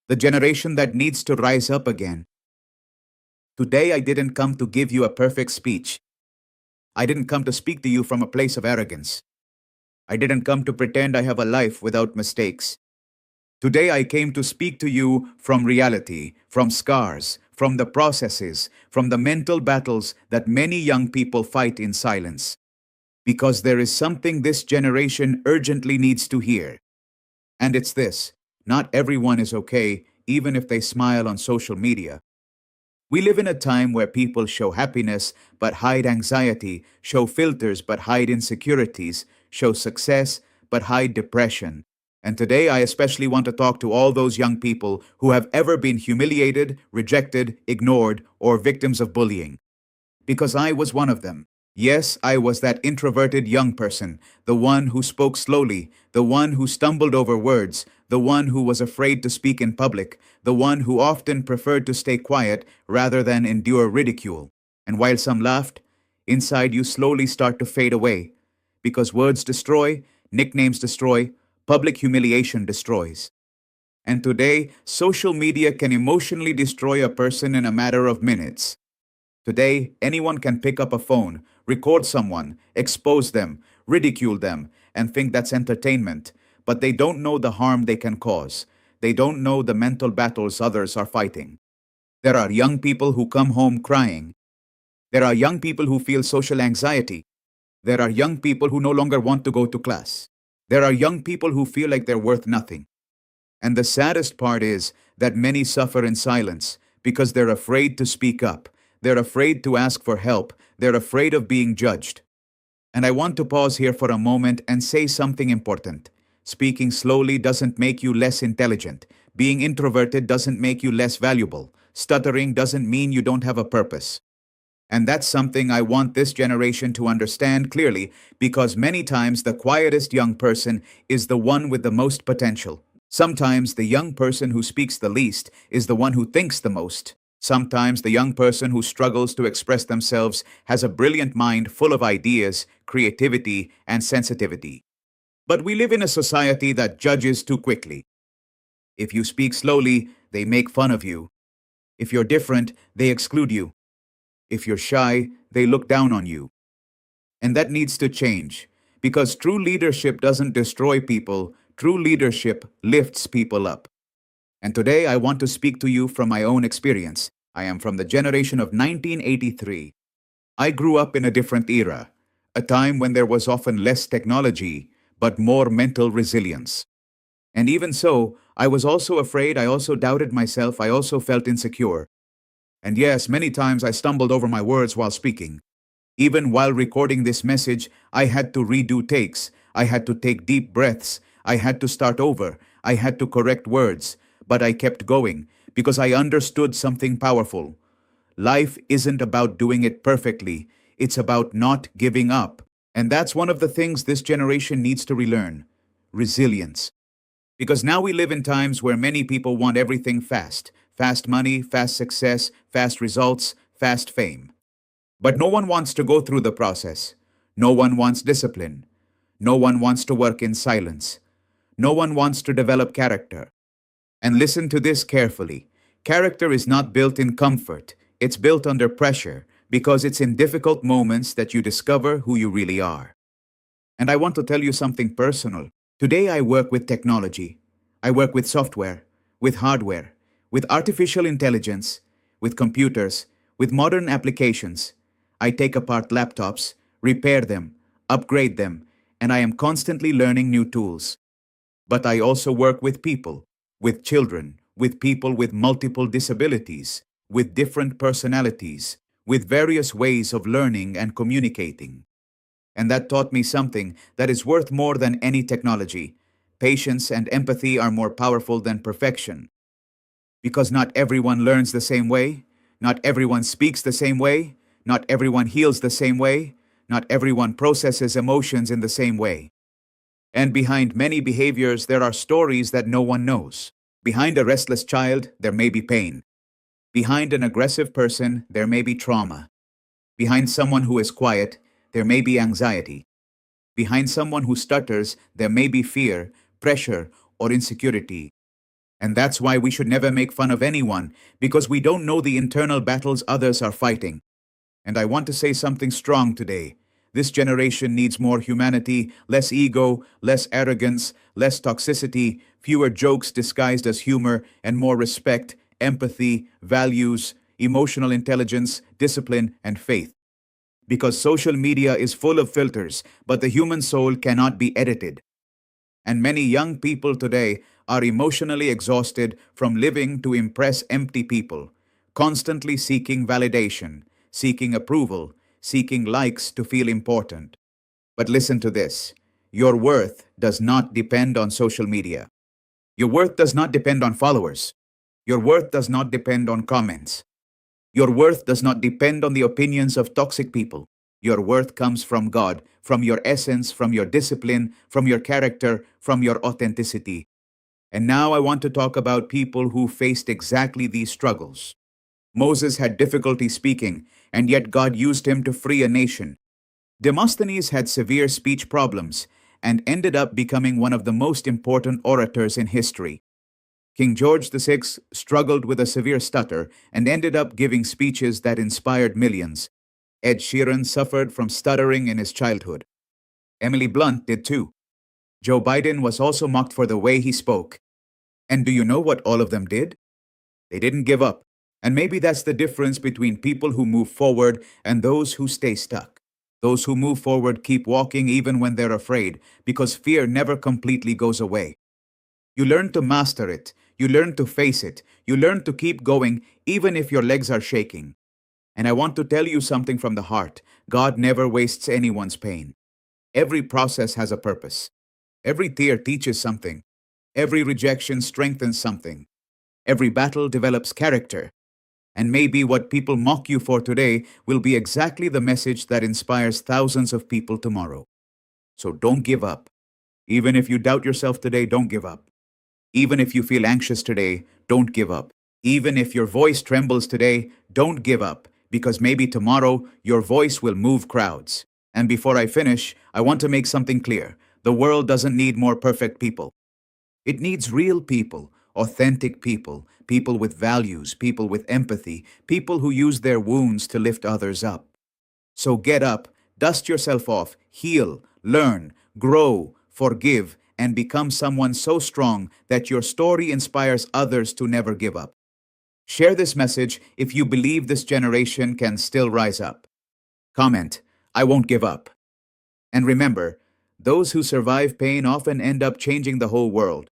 the generation that needs to rise up again. Today, I didn't come to give you a perfect speech. I didn't come to speak to you from a place of arrogance. I didn't come to pretend I have a life without mistakes. Today, I came to speak to you from reality, from scars, from the processes, from the mental battles that many young people fight in silence. Because there is something this generation urgently needs to hear. And it's this: not everyone is okay, even if they smile on social media. We live in a time where people show happiness but hide anxiety, show filters but hide insecurities, show success but hide depression. And today I especially want to talk to all those young people who have ever been humiliated, rejected, ignored, or victims of bullying. Because I was one of them. Yes, I was that introverted young person, the one who spoke slowly, the one who stumbled over words, the one who was afraid to speak in public, the one who often preferred to stay quiet rather than endure ridicule. And while some laughed, inside you slowly start to fade away. Because words destroy, nicknames destroy, public humiliation destroys. And today, social media can emotionally destroy a person in a matter of minutes. Today, anyone can pick up a phone, record someone, expose them, ridicule them, and think that's entertainment. But they don't know the harm they can cause. They don't know the mental battles others are fighting. There are young people who come home crying. There are young people who feel social anxiety. There are young people who no longer want to go to class. There are young people who feel like they're worth nothing. And the saddest part is that many suffer in silence because they're afraid to speak up. They're afraid to ask for help. They're afraid of being judged. And I want to pause here for a moment and say something important. Speaking slowly doesn't make you less intelligent. Being introverted doesn't make you less valuable. Stuttering doesn't mean you don't have a purpose. And that's something I want this generation to understand clearly, because many times the quietest young person is the one with the most potential. Sometimes the young person who speaks the least is the one who thinks the most. Sometimes the young person who struggles to express themselves has a brilliant mind full of ideas, creativity, and sensitivity. But we live in a society that judges too quickly. If you speak slowly, they make fun of you. If you're different, they exclude you. If you're shy, they look down on you. And that needs to change, because true leadership doesn't destroy people, true leadership lifts people up. And today I want to speak to you from my own experience. I am from the generation of 1983. I grew up in a different era, a time when there was often less technology, but more mental resilience. And even so, I was also afraid, I also doubted myself, I also felt insecure. And yes, many times I stumbled over my words while speaking. Even while recording this message, I had to redo takes. I had to take deep breaths. I had to start over. I had to correct words. But I kept going because I understood something powerful. Life isn't about doing it perfectly. It's about not giving up. And that's one of the things this generation needs to relearn: resilience. Because now we live in times where many people want everything fast. Fast money, fast success, fast results, fast fame. But no one wants to go through the process. No one wants discipline. No one wants to work in silence. No one wants to develop character. And listen to this carefully. Character is not built in comfort. It's built under pressure, because it's in difficult moments that you discover who you really are. And I want to tell you something personal. Today I work with technology. I work with software, with hardware, with artificial intelligence, with computers, with modern applications. I take apart laptops, repair them, upgrade them, and I am constantly learning new tools. But I also work with people, with children, with people with multiple disabilities, with different personalities, with various ways of learning and communicating. And that taught me something that is worth more than any technology. Patience and empathy are more powerful than perfection. Because not everyone learns the same way, not everyone speaks the same way, not everyone heals the same way, not everyone processes emotions in the same way. And behind many behaviors, there are stories that no one knows. Behind a restless child, there may be pain. Behind an aggressive person, there may be trauma. Behind someone who is quiet, there may be anxiety. Behind someone who stutters, there may be fear, pressure, or insecurity. And that's why we should never make fun of anyone, because we don't know the internal battles others are fighting. And I want to say something strong today. This generation needs more humanity, less ego, less arrogance, less toxicity, fewer jokes disguised as humor, and more respect, empathy, values, emotional intelligence, discipline, and faith. Because social media is full of filters, but the human soul cannot be edited. And many young people today are emotionally exhausted from living to impress empty people, constantly seeking validation, seeking approval, seeking likes to feel important. But listen to this. Your worth does not depend on social media. Your worth does not depend on followers. Your worth does not depend on comments. Your worth does not depend on the opinions of toxic people. Your worth comes from God, from your essence, from your discipline, from your character, from your authenticity. And now I want to talk about people who faced exactly these struggles. Moses had difficulty speaking, and yet God used him to free a nation. Demosthenes had severe speech problems and ended up becoming one of the most important orators in history. King George VI struggled with a severe stutter and ended up giving speeches that inspired millions. Ed Sheeran suffered from stuttering in his childhood. Emily Blunt did too. Joe Biden was also mocked for the way he spoke. And do you know what all of them did? They didn't give up. And maybe that's the difference between people who move forward and those who stay stuck. Those who move forward keep walking even when they're afraid, because fear never completely goes away. You learn to master it. You learn to face it. You learn to keep going even if your legs are shaking. And I want to tell you something from the heart. God never wastes anyone's pain. Every process has a purpose. Every tear teaches something. Every rejection strengthens something. Every battle develops character. And maybe what people mock you for today will be exactly the message that inspires thousands of people tomorrow. So don't give up. Even if you doubt yourself today, don't give up. Even if you feel anxious today, don't give up. Even if your voice trembles today, don't give up, because maybe tomorrow your voice will move crowds. And before I finish, I want to make something clear. The world doesn't need more perfect people. It needs real people, authentic people, people with values, people with empathy, people who use their wounds to lift others up. So get up, dust yourself off, heal, learn, grow, forgive, and become someone so strong that your story inspires others to never give up. Share this message if you believe this generation can still rise up. Comment, I won't give up. And remember, those who survive pain often end up changing the whole world.